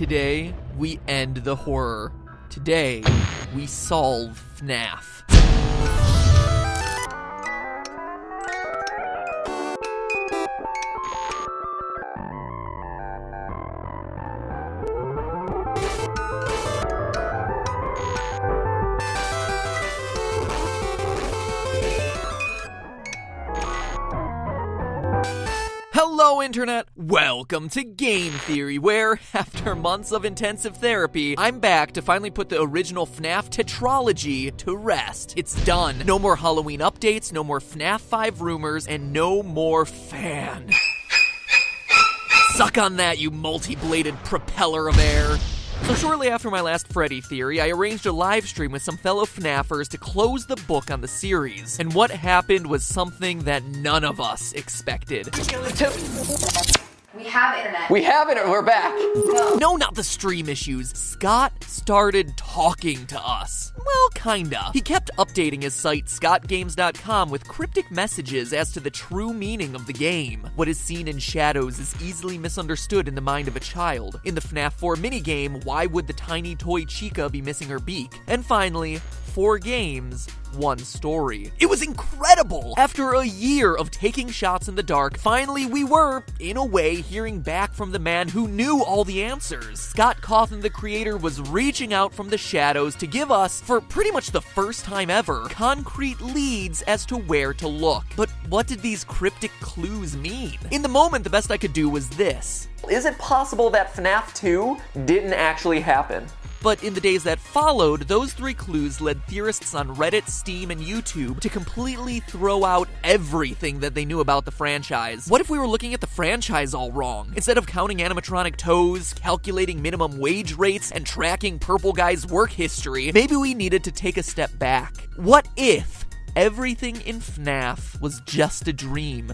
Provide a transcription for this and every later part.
Today, we end the horror. Today, we solve FNAF. Hello, Internet! Welcome to Game Theory, where, after months of intensive therapy, I'm back to finally put the original FNAF tetralogy to rest. It's done. No more Halloween updates, no more FNAF 5 rumors, and no more fan. Suck on that, you multi-bladed propeller of air. So shortly after my last Freddy theory, I arranged a live stream with some fellow FNAFers to close the book on the series. And what happened was something that none of us expected. We have internet. We have it. We're back. No, not the stream issues. Scott started talking to us. Well, kinda. He kept updating his site, scottgames.com, with cryptic messages as to the true meaning of the game. What is seen in shadows is easily misunderstood in the mind of a child. In the FNAF 4 minigame, why would the tiny toy Chica be missing her beak? And finally, 4 games, 1 story. It was incredible! After a year of taking shots in the dark, finally we were, in a way, hearing back from the man who knew all the answers. Scott Cawthon, the creator, was reaching out from the shadows to give us, for pretty much the first time ever, concrete leads as to where to look. But what did these cryptic clues mean? In the moment, the best I could do was this. Is it possible that FNAF 2 didn't actually happen? But in the days that followed, those 3 clues led theorists on Reddit, Steam, and YouTube to completely throw out everything that they knew about the franchise. What if we were looking at the franchise all wrong? Instead of counting animatronic toes, calculating minimum wage rates, and tracking Purple Guy's work history, maybe we needed to take a step back. What if everything in FNAF was just a dream?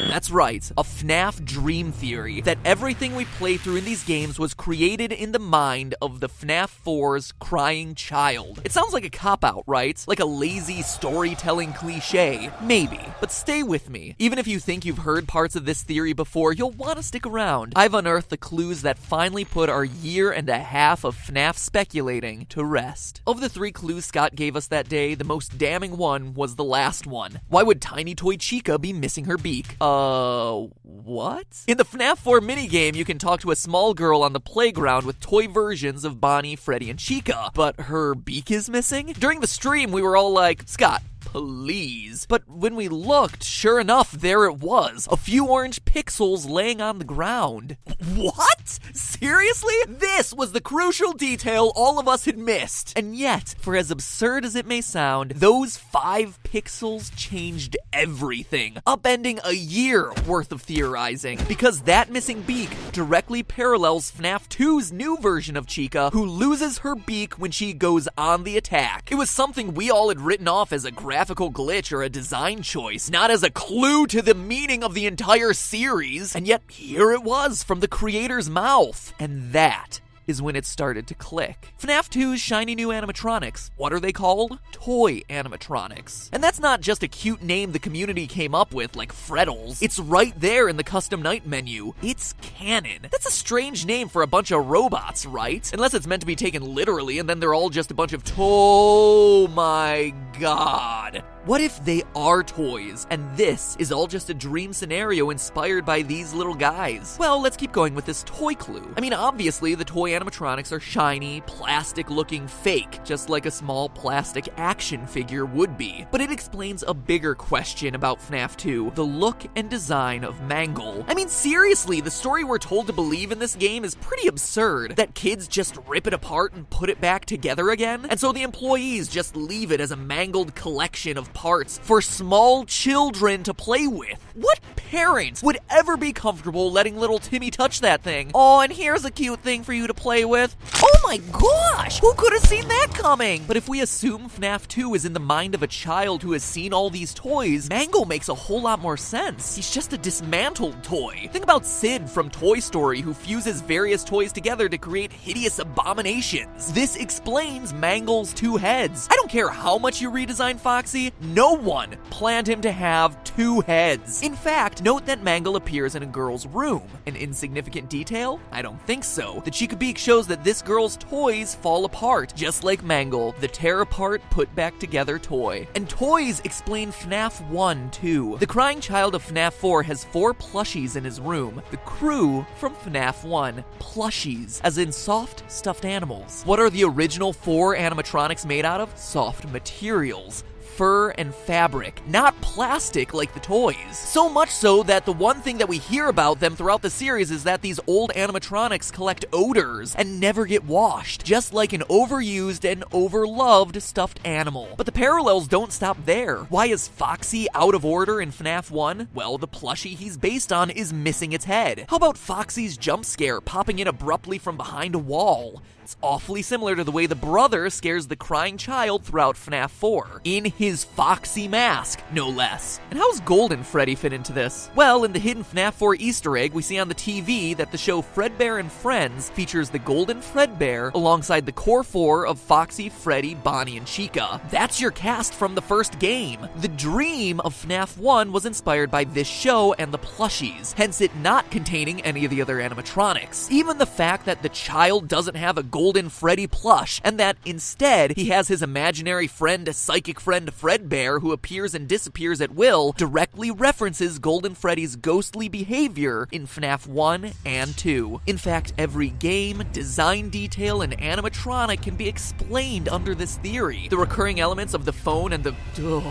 That's right, a FNAF dream theory, that everything we play through in these games was created in the mind of the FNAF 4's crying child. It sounds like a cop-out, right? Like a lazy storytelling cliche. Maybe, but stay with me. Even if you think you've heard parts of this theory before, you'll want to stick around. I've unearthed the clues that finally put our year and a half of FNAF speculating to rest. Of the 3 clues Scott gave us that day, the most damning one was the last one. Why would tiny toy Chica be missing her beak? What? In the FNAF 4 minigame, you can talk to a small girl on the playground with toy versions of Bonnie, Freddy, and Chica, but her beak is missing? During the stream, we were all like, Scott, please. But when we looked, sure enough, there it was. A few orange pixels laying on the ground. What? Seriously? This was the crucial detail all of us had missed. And yet, for as absurd as it may sound, those 5 pixels changed everything, upending a year worth of theorizing. Because that missing beak directly parallels FNAF 2's new version of Chica, who loses her beak when she goes on the attack. It was something we all had written off as a graphical glitch or a design choice, not as a clue to the meaning of the entire series. And yet, here it was from the creator's mouth. And that is when it started to click. FNAF 2's shiny new animatronics. What are they called? Toy animatronics. And that's not just a cute name the community came up with, like Freddles. It's right there in the custom night menu. It's canon. That's a strange name for a bunch of robots, right? Unless it's meant to be taken literally, and then they're all just a bunch of oh my god. What if they are toys, and this is all just a dream scenario inspired by these little guys? Well, let's keep going with this toy clue. I mean, obviously, the toy animatronics are shiny, plastic-looking fake, just like a small plastic action figure would be. But it explains a bigger question about FNAF 2, the look and design of Mangle. I mean, seriously, the story we're told to believe in this game is pretty absurd. That kids just rip it apart and put it back together again? And so the employees just leave it as a mangled collection of parts for small children to play with. What parents would ever be comfortable letting little Timmy touch that thing? Oh, and here's a cute thing for you to play with. Oh my gosh! Who could have seen that coming? But if we assume FNAF 2 is in the mind of a child who has seen all these toys, Mangle makes a whole lot more sense. He's just a dismantled toy. Think about Sid from Toy Story, who fuses various toys together to create hideous abominations. This explains Mangle's 2 heads. I don't care how much you redesign Foxy, no one planned him to have 2 heads. In fact, note that Mangle appears in a girl's room. An insignificant detail? I don't think so. The Chica-Beak shows that this girl's toys fall apart, just like Mangle, the tear-apart, put-back-together toy. And toys explain FNAF 1, too. The crying child of FNAF 4 has 4 plushies in his room. The crew from FNAF 1. Plushies, as in soft, stuffed animals. What are the original 4 animatronics made out of? Soft materials. Fur and fabric, not plastic like the toys. So much so that the one thing that we hear about them throughout the series is that these old animatronics collect odors and never get washed, just like an overused and overloved stuffed animal. But the parallels don't stop there. Why is Foxy out of order in FNAF 1? Well, the plushie he's based on is missing its head. How about Foxy's jump scare popping in abruptly from behind a wall? It's awfully similar to the way the brother scares the crying child throughout FNAF 4. In his Foxy mask, no less. And how's Golden Freddy fit into this? Well, in the hidden FNAF 4 Easter egg, we see on the TV that the show Fredbear and Friends features the Golden Fredbear alongside the core 4 of Foxy, Freddy, Bonnie, and Chica. That's your cast from the first game. The dream of FNAF 1 was inspired by this show and the plushies, hence it not containing any of the other animatronics. Even the fact that the child doesn't have a Golden Freddy plush, and that instead he has his imaginary friend, psychic friend Fredbear, who appears and disappears at will, directly references Golden Freddy's ghostly behavior in FNAF 1 and 2. In fact, every game, design detail, and animatronic can be explained under this theory. The recurring elements of the phone and the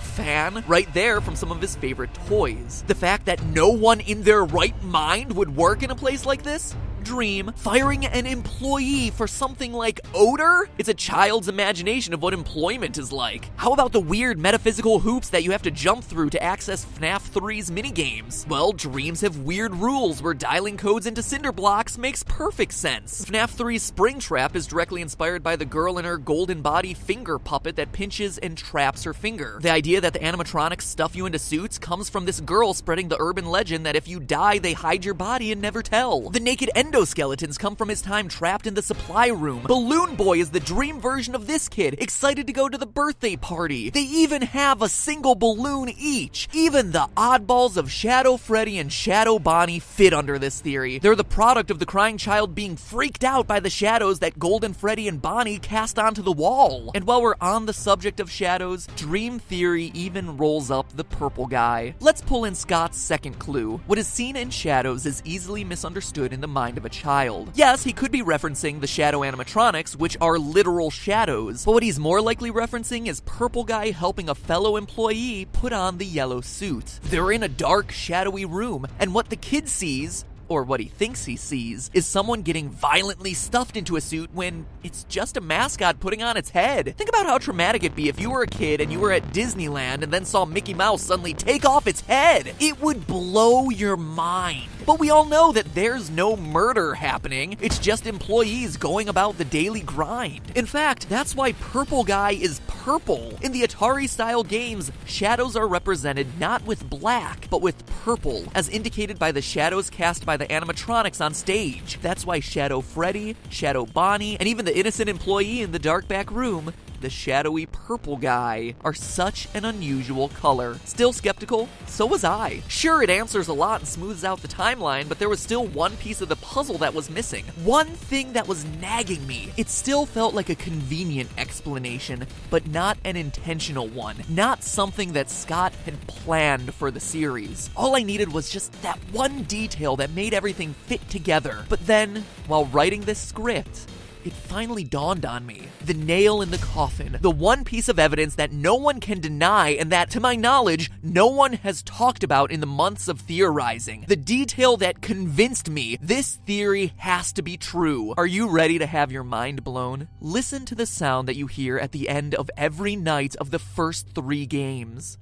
fan, right there from some of his favorite toys. The fact that no one in their right mind would work in a place like this? Dream. Firing an employee for something like odor? It's a child's imagination of what employment is like. How about the weird metaphysical hoops that you have to jump through to access FNAF 3's minigames? Well, dreams have weird rules where dialing codes into cinder blocks makes perfect sense. FNAF 3's Springtrap is directly inspired by the girl in her golden body finger puppet that pinches and traps her finger. The idea that the animatronics stuff you into suits comes from this girl spreading the urban legend that if you die, they hide your body and never tell. The naked endoskeletons come from his time trapped in the supply room. Balloon Boy is the dream version of this kid, excited to go to the birthday party. They even have a single balloon each. Even the oddballs of Shadow Freddy and Shadow Bonnie fit under this theory. They're the product of the crying child being freaked out by the shadows that Golden Freddy and Bonnie cast onto the wall. And while we're on the subject of shadows, Dream Theory even rolls up the purple guy. Let's pull in Scott's second clue. What is seen in shadows is easily misunderstood in the mind of a child. Yes, he could be referencing the shadow animatronics, which are literal shadows, but what he's more likely referencing is Purple Guy helping a fellow employee put on the yellow suit. They're in a dark, shadowy room, and what the kid sees, or what he thinks he sees, is someone getting violently stuffed into a suit when it's just a mascot putting on its head. Think about how traumatic it'd be if you were a kid and you were at Disneyland and then saw Mickey Mouse suddenly take off its head. It would blow your mind. But we all know that there's no murder happening. It's just employees going about the daily grind. In fact, that's why Purple Guy is purple. In the Atari-style games, shadows are represented not with black, but with purple, as indicated by the shadows cast by the animatronics on stage. That's why Shadow Freddy, Shadow Bonnie, and even the innocent employee in the dark back room, the shadowy purple guy, are such an unusual color. Still skeptical? So was I. Sure, it answers a lot and smooths out the timeline, but there was still one piece of the puzzle that was missing. One thing that was nagging me. It still felt like a convenient explanation, but not an intentional one. Not something that Scott had planned for the series. All I needed was just that one detail that made everything fit together. But then, while writing this script, it finally dawned on me. The nail in the coffin. The one piece of evidence that no one can deny and that, to my knowledge, no one has talked about in the months of theorizing. The detail that convinced me this theory has to be true. Are you ready to have your mind blown? Listen to the sound that you hear at the end of every night of the first 3 games.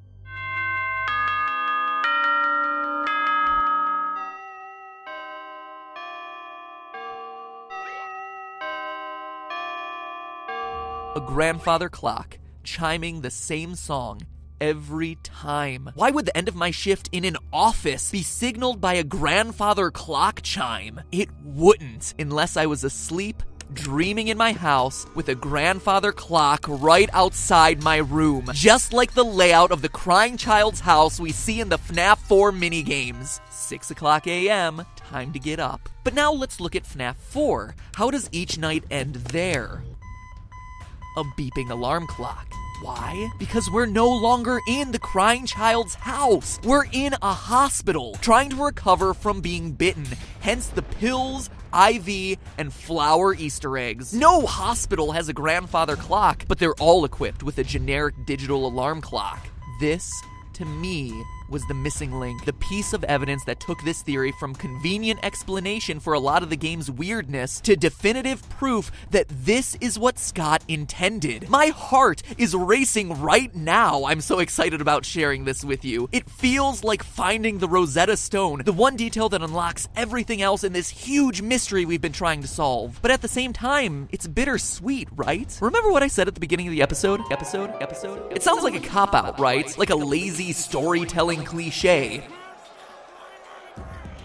A grandfather clock, chiming the same song every time. Why would the end of my shift in an office be signaled by a grandfather clock chime? It wouldn't, unless I was asleep, dreaming in my house with a grandfather clock right outside my room, just like the layout of the crying child's house we see in the FNAF 4 minigames. 6 o'clock a.m., time to get up. But now let's look at FNAF 4. How does each night end there? A beeping alarm clock. Why? Because we're no longer in the crying child's house. We're in a hospital, trying to recover from being bitten, hence the pills, IV, and flower Easter eggs. No hospital has a grandfather clock, but they're all equipped with a generic digital alarm clock. This, to me, was the missing link, the piece of evidence that took this theory from convenient explanation for a lot of the game's weirdness to definitive proof that this is what Scott intended. My heart is racing right now. I'm so excited about sharing this with you. It feels like finding the Rosetta Stone, the one detail that unlocks everything else in this huge mystery we've been trying to solve. But at the same time, it's bittersweet, right? Remember what I said at the beginning of the episode? It sounds like a cop-out, right? Like a lazy storytelling cliche.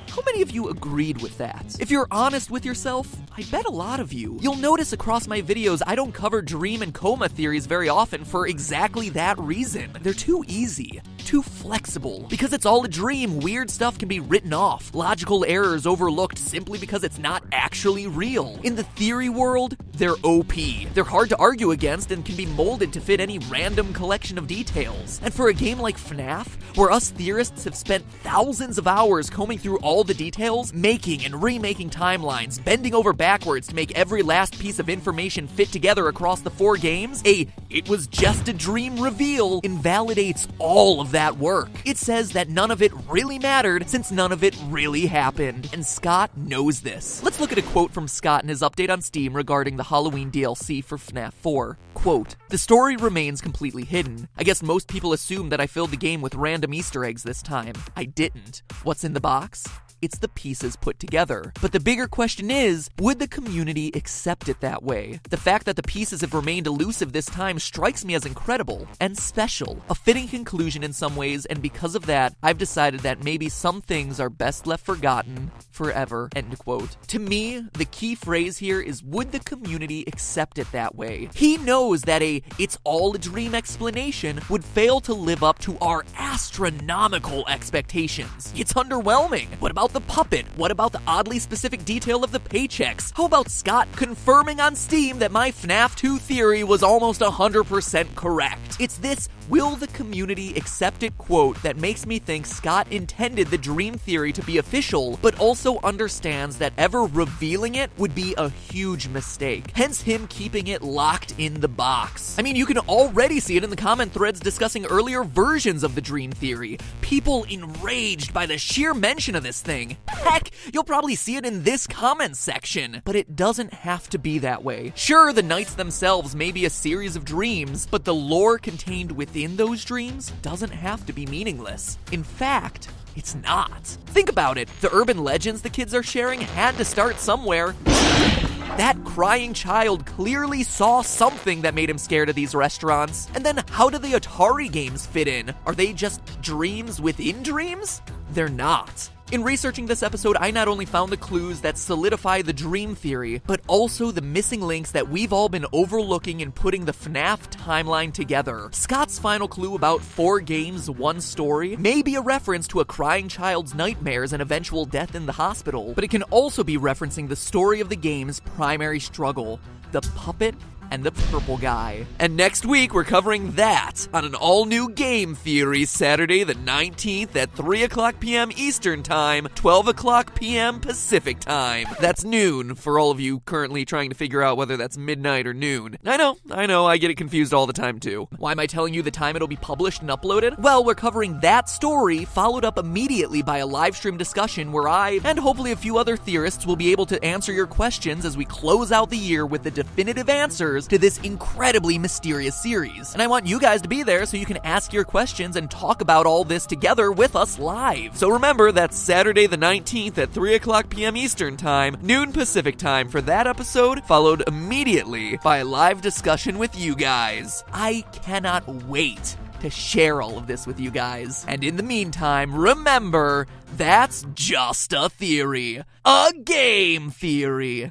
How many of you agreed with that? If you're honest with yourself, I bet a lot of you. You'll notice across my videos I don't cover dream and coma theories very often for exactly that reason. They're too easy, too flexible. Because it's all a dream, weird stuff can be written off, logical errors overlooked simply because it's not actually real. In the theory world, they're OP. They're hard to argue against and can be molded to fit any random collection of details. And for a game like FNAF, where us theorists have spent thousands of hours combing through all the details, making and remaking timelines, bending over backwards to make every last piece of information fit together across the 4 games, it was just a dream reveal invalidates all of that work. It says that none of it really mattered since none of it really happened, and Scott knows this. Let's look at a quote from Scott in his update on Steam regarding the Halloween DLC for FNAF 4. Quote, "The story remains completely hidden. I guess most people assume that I filled the game with random Easter eggs this time. I didn't. What's in the box? It's the pieces put together. But the bigger question is, would the community accept it that way? The fact that the pieces have remained elusive this time strikes me as incredible and special. A fitting conclusion in some ways, and because of that, I've decided that maybe some things are best left forgotten forever." End quote. To me, the key phrase here is, would the community accept it that way? He knows that it's all a dream explanation would fail to live up to our astronomical expectations. It's underwhelming. What about the puppet? What about the oddly specific detail of the paychecks? How about Scott confirming on Steam that my FNAF 2 theory was almost 100% correct? It's this "will the community accept it" quote that makes me think Scott intended the dream theory to be official, but also understands that ever revealing it would be a huge mistake. Hence him keeping it locked in the box. I mean, you can already see it in the comment threads discussing earlier versions of the dream theory. People enraged by the sheer mention of this thing. Heck, you'll probably see it in this comment section. But it doesn't have to be that way. Sure, the nights themselves may be a series of dreams, but the lore contained within those dreams doesn't have to be meaningless. In fact, it's not. Think about it. The urban legends the kids are sharing had to start somewhere. That crying child clearly saw something that made him scared of these restaurants. And then how do the Atari games fit in? Are they just dreams within dreams? They're not. In researching this episode, I not only found the clues that solidify the dream theory, but also the missing links that we've all been overlooking in putting the FNAF timeline together. Scott's final clue about 4 games, 1 story may be a reference to a crying child's nightmares and eventual death in the hospital, but it can also be referencing the story of the game's primary struggle, the puppet and the purple guy. And next week, we're covering that on an all-new Game Theory Saturday the 19th at 3 o'clock p.m. Eastern Time, 12 o'clock p.m. Pacific Time. That's noon for all of you currently trying to figure out whether that's midnight or noon. I know, I get it confused all the time too. Why am I telling you the time it'll be published and uploaded? Well, we're covering that story, followed up immediately by a live stream discussion where I, and hopefully a few other theorists, will be able to answer your questions as we close out the year with the definitive answers to this incredibly mysterious series. And I want you guys to be there so you can ask your questions and talk about all this together with us live. So remember, that's Saturday the 19th at 3 o'clock p.m. Eastern Time, noon Pacific Time for that episode, followed immediately by a live discussion with you guys. I cannot wait to share all of this with you guys. And in the meantime, remember, that's just a theory. A game theory.